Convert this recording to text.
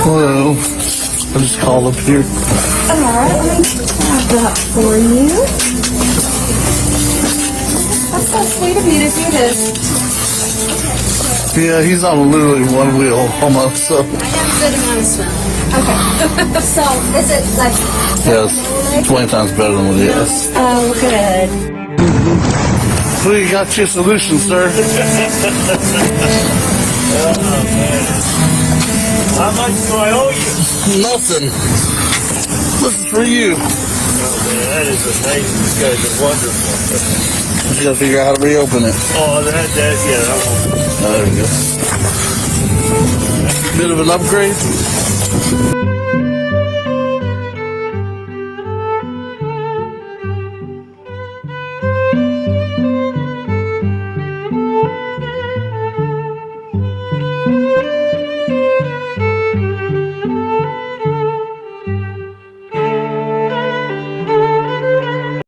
Well, I just called up here. Alright, let me have that for you. That's so sweet of you to do this. Yeah, he's on literally one wheel almost. So I have a good amount of snow. Okay. So, is it like... yes, 20 times better than what he is. Oh, good. We got your solution, sir. How much do I owe you? Nothing. This is for you. Oh, man, that is amazing. These guys are wonderful. Just gotta figure out how to reopen it. Oh, that won't. There we go. Bit of an upgrade.